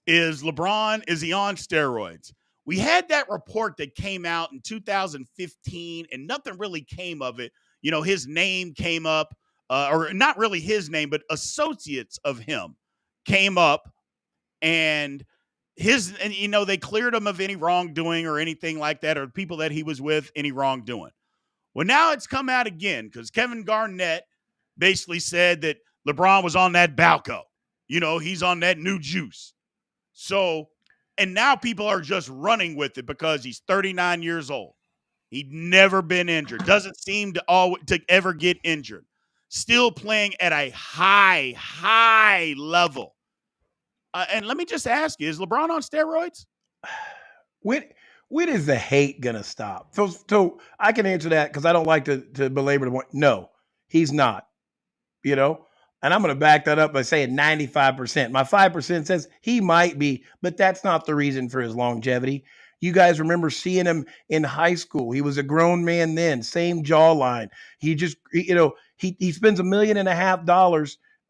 Is LeBron, is he on steroids? We had that report that came out in 2015 and nothing really came of it. His name came up, or not really his name, but associates of him came up, and they cleared him of any wrongdoing or anything like that, or people that he was with, any wrongdoing. Well, now it's come out again because Kevin Garnett basically said that LeBron was on that BALCO. He's on that new juice. So, and now people are just running with it because he's 39 years old. He'd never been injured. Doesn't seem to ever get injured. Still playing at a high level. And let me just ask you, is LeBron on steroids? When is the hate gonna stop? So I can answer that because I don't like to belabor the point. No, he's not. And I'm going to back that up by saying 95%. My 5% says he might be, but that's not the reason for his longevity. You guys remember seeing him in high school. He was a grown man then, same jawline. He just, he spends $1.5 million,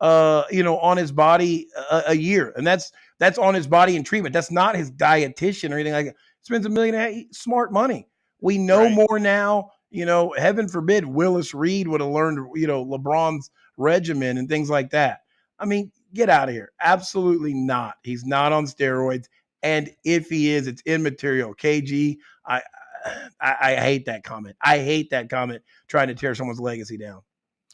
on his body a year. And that's on his body and treatment. That's not his dietitian or anything like that. Spends $1.5 million, smart money. We know Right. more now. Heaven forbid Willis Reed would have learned, LeBron's regimen and things like that. I mean, get out of here. Absolutely not. He's not on steroids. And if he is, it's immaterial. KG, I hate that comment. I hate that comment trying to tear someone's legacy down.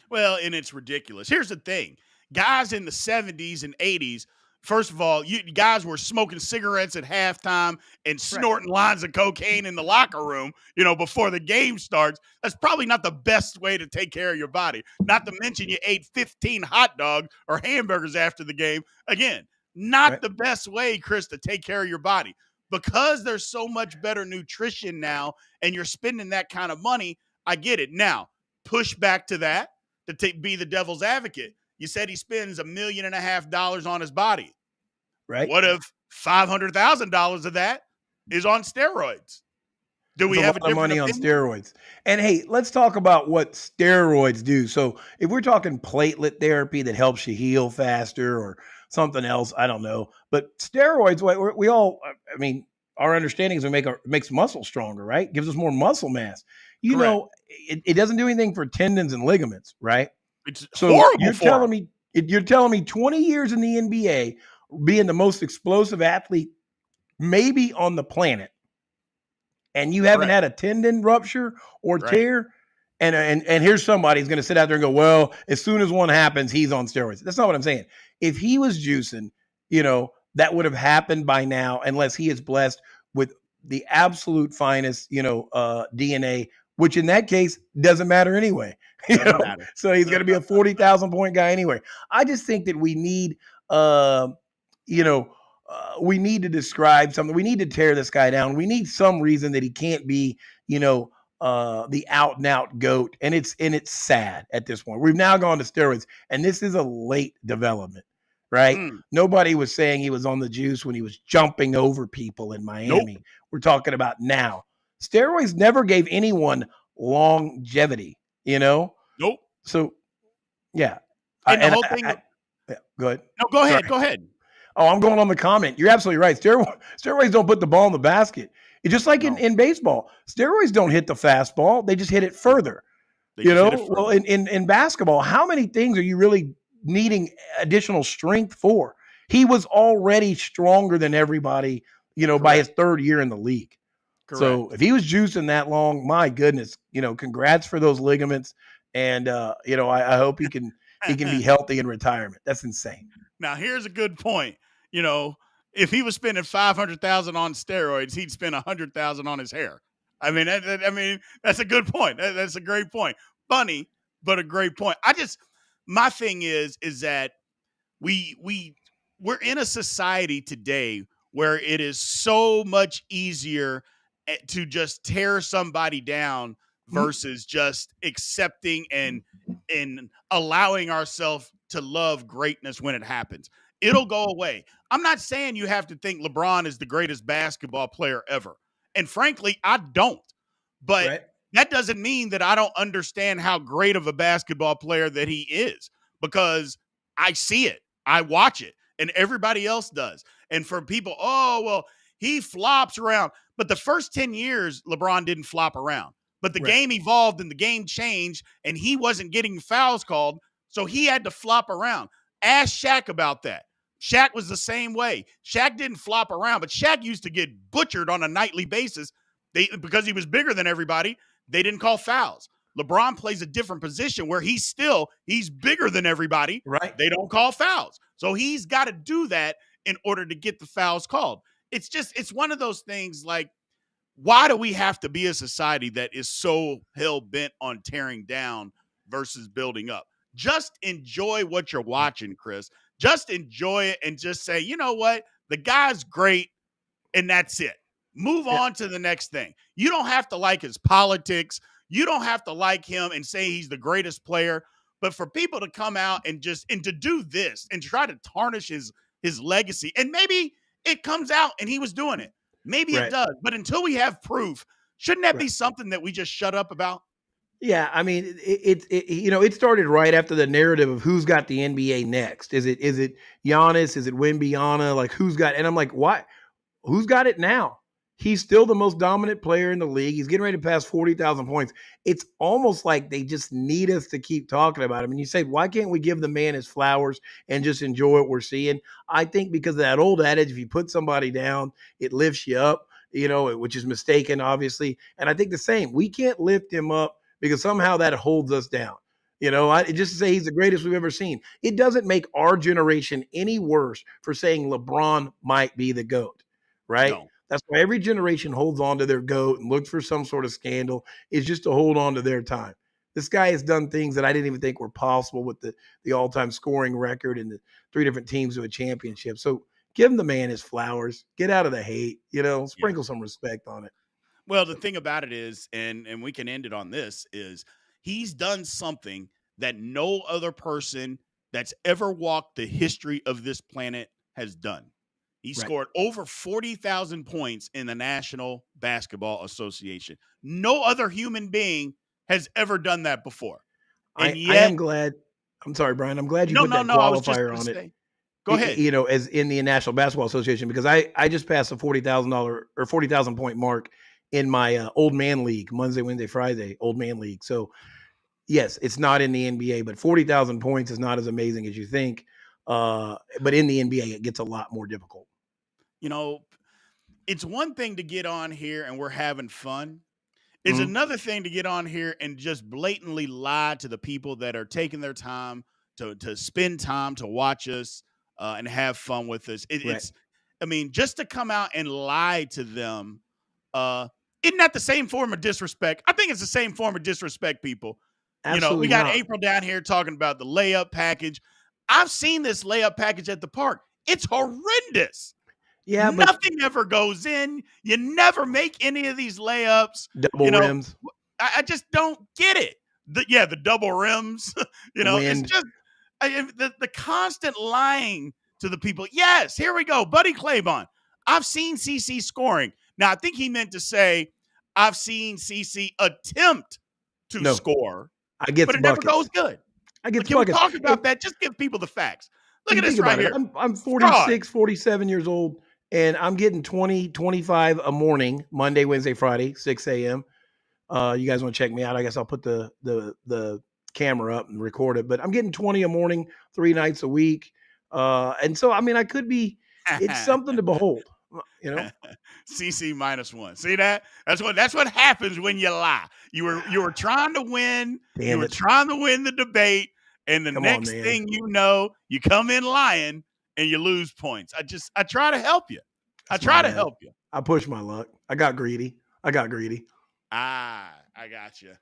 Well, and it's ridiculous. Here's the thing. Guys in the 70s and 80s, first of all, you guys were smoking cigarettes at halftime and snorting lines of cocaine in the locker room, before the game starts. That's probably not the best way to take care of your body. Not to mention you ate 15 hot dogs or hamburgers after the game. Again, not the best way, Chris, to take care of your body. Because there's so much better nutrition now and you're spending that kind of money, I get it. Now, push back to that to be the devil's advocate. You said he spends $1.5 million on his body. Right. What if $500,000 of that is on steroids? Do we have a different money on opinion? steroids? And hey, let's talk about what steroids do. So if we're talking platelet therapy that helps you heal faster or something else, I don't know. But steroids, we all, I mean, our understanding is it makes muscle stronger, right? Gives us more muscle mass. Correct. It doesn't do anything for tendons and ligaments, right? It's So horrible you're telling me 20 years in the NBA, being the most explosive athlete maybe on the planet, and you haven't had a tendon rupture or tear, and here's somebody's going to sit out there and go, well, as soon as one happens, he's on steroids. That's not what I'm saying. If he was juicing, that would have happened by now, unless he is blessed with the absolute finest, DNA, which in that case doesn't matter anyway. Matter. So he's going to be a 40,000 point guy anyway. I just think that we need, we need to describe something. We need to tear this guy down. We need some reason that he can't be, the out and out GOAT. And it's sad at this point. We've now gone to steroids, and this is a late development, right? Nobody was saying he was on the juice when he was jumping over people in Miami. Nope. We're talking about now. Steroids never gave anyone longevity, Nope. So, yeah. And the whole thing. Go ahead. No, go ahead. Sorry. Go ahead. Oh, I'm going on the comment. You're absolutely right. Steroids don't put the ball in the basket. It's just like in baseball. Steroids don't hit the fastball. They just hit it further. Well, in basketball, how many things are you really needing additional strength for? He was already stronger than everybody, by his third year in the league. Correct. So if he was juicing that long, my goodness, congrats for those ligaments. And, I hope he can be healthy in retirement. That's insane. Now, here's a good point. If he was spending $500,000 on steroids, he'd spend $100,000 on his hair. I mean, that's a good point. That's a great point. Funny, but a great point. My thing is that we're in a society today where it is so much easier to just tear somebody down versus just accepting and allowing ourselves to love greatness when it happens. It'll go away. I'm not saying you have to think LeBron is the greatest basketball player ever. And frankly, I don't. But that doesn't mean that I don't understand how great of a basketball player that he is, because I see it. I watch it, and everybody else does. And for people, oh, well, he flops around. But the first 10 years, LeBron didn't flop around. But the Right. game evolved and the game changed, and he wasn't getting fouls called, so he had to flop around. Ask Shaq about that. Shaq was the same way. Shaq didn't flop around, but Shaq used to get butchered on a nightly basis. Because he was bigger than everybody, they didn't call fouls. LeBron plays a different position where he's bigger than everybody. Right. They don't call fouls. So he's got to do that in order to get the fouls called. It's one of those things like, why do we have to be a society that is so hell bent on tearing down versus building up? Just enjoy what you're watching, Chris. Just enjoy it and just say, you know what? The guy's great, and that's it. Move Yeah. on to the next thing. You don't have to like his politics. You don't have to like him and say he's the greatest player. But for people to come out and to do this and try to tarnish his legacy, and maybe it comes out and he was doing it. Maybe it Right. does. But until we have proof, shouldn't that Right. be something that we just shut up about? Yeah, I mean, it started right after the narrative of who's got the NBA next. Is it Giannis? Is it Wembyana? Like who's got? And I'm like, why? Who's got it now? He's still the most dominant player in the league. He's getting ready to pass 40,000 points. It's almost like they just need us to keep talking about him. And you say, why can't we give the man his flowers and just enjoy what we're seeing? I think because of that old adage, if you put somebody down, it lifts you up, which is mistaken, obviously. And I think the same. We can't lift him up because somehow that holds us down. Just to say he's the greatest we've ever seen. It doesn't make our generation any worse for saying LeBron might be the GOAT, right? No. That's why every generation holds on to their GOAT and looks for some sort of scandal, is just to hold on to their time. This guy has done things that I didn't even think were possible with the all-time scoring record and the 3 different teams to a championship. So give the man his flowers. Get out of the hate, sprinkle some respect on it. Well, the thing about it is, and we can end it on this, is he's done something that no other person that's ever walked the history of this planet has done. He Right. scored over 40,000 points in the National Basketball Association. No other human being has ever done that before. And I yet, am glad. I'm sorry, Brian. I'm glad you no, put no, that no. I was just qualifier going to on it. say, go ahead. As in the National Basketball Association, because I just passed the $40,000 or 40,000 point mark in my old man league, Monday, Wednesday, Friday, old man league. So yes, it's not in the NBA, but 40,000 points is not as amazing as you think. But in the NBA, it gets a lot more difficult. It's one thing to get on here and we're having fun. It's Mhm. another thing to get on here and just blatantly lie to the people that are taking their time to spend time to watch us and have fun with us. Right. Just to come out and lie to them, isn't that the same form of disrespect? I think it's the same form of disrespect, people. We Absolutely got not. April down here talking about the layup package. I've seen this layup package at the park. It's horrendous. Yeah, but Nothing ever goes in. You never make any of these layups. double rims, I just don't get it. The double rims. It's wind. just the constant lying to the people. Yes, here we go, Buddy Claiborne. I've seen CC scoring. Now, I think he meant to say I've seen CC attempt to score, I get but it buckets. never goes good. I get Can we buckets. talk about that? Just give people the facts. Look at this Think right about it. here. I'm Fraud. 46, 47 years old, and I'm getting 20, 25 a morning, Monday, Wednesday, Friday, 6 a.m. You guys want to check me out? I guess I'll put the camera up and record it. But I'm getting 20 a morning, 3 nights a week. And so, I could be, it's something to behold, CC -1. See that? That's what happens when you lie. You were trying to win. Damn were it. trying to win the debate, and the Come on, next man. thing you know, you come in lying and you lose points. I try to help you. That's I try my to bad. help you. I pushed my luck. I got greedy. I got you.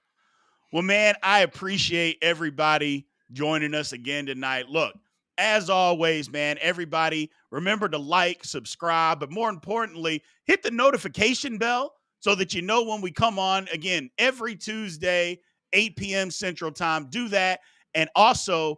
Well, man, I appreciate everybody joining us again tonight. Look, as always, man, everybody remember to like, subscribe, but more importantly, hit the notification bell so that you know when we come on again every Tuesday, 8 p.m. Central Time. Do that. And also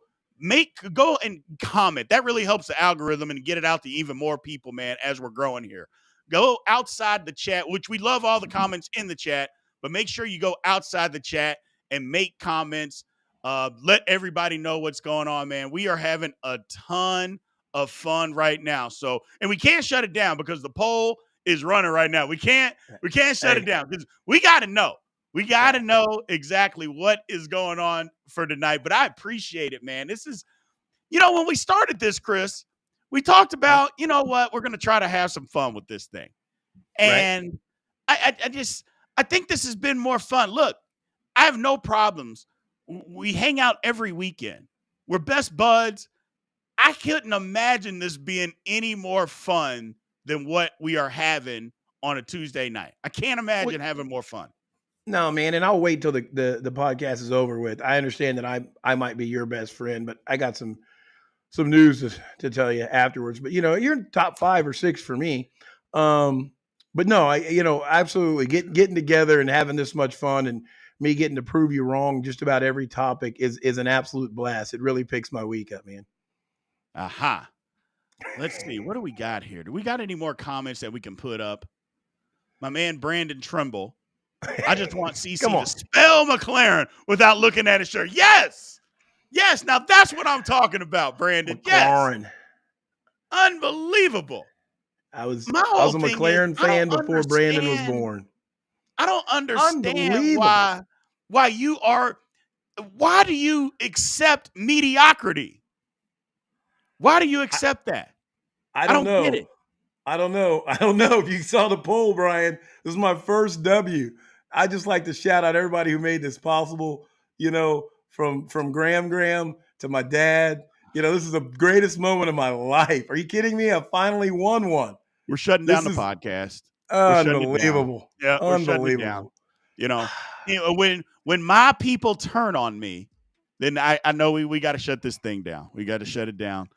go and comment. That really helps the algorithm and get it out to even more people, man, as we're growing here. Go outside the chat, which we love all the comments in the chat, but make sure you go outside the chat and make comments. Let everybody know what's going on, man. We are having a ton of fun right now. So, and we can't shut it down because the poll is running right now. We can't shut it down because we got to know. We got to know exactly what is going on for tonight. But I appreciate it, man. This is, when we started this, Chris, we talked about, you know what, we're going to try to have some fun with this thing. And I think this has been more fun. Look, I have no problems. We hang out every weekend. We're best buds. I couldn't imagine this being any more fun than what we are having on a Tuesday night. I can't imagine having more fun. No, man, and I'll wait till the podcast is over with. I understand that I might be your best friend, but I got some news to tell you afterwards. But you're in top 5 or 6 for me. But no, absolutely getting together and having this much fun and me getting to prove you wrong just about every topic is an absolute blast. It really picks my week up, man. Aha. Let's see. What do we got here? Do we got any more comments that we can put up? My man Brandon Trimble. I just want CC to spell McLaren without looking at his shirt. Yes. Yes. Now that's what I'm talking about, Brandon. McLaren. Yes. Unbelievable. I was a McLaren fan before Brandon was born. I don't understand why do you accept mediocrity? Why do you accept that? I don't know. Get it. I don't know. I don't know if you saw the poll, Brian. This is my first W. I just like to shout out everybody who made this possible, from Graham to my dad. This is the greatest moment of my life. Are you kidding me? I finally won one. We're shutting down the podcast. Unbelievable. Yeah, we're shutting it down. When my people turn on me, then I know we got to shut this thing down. We got to shut it down.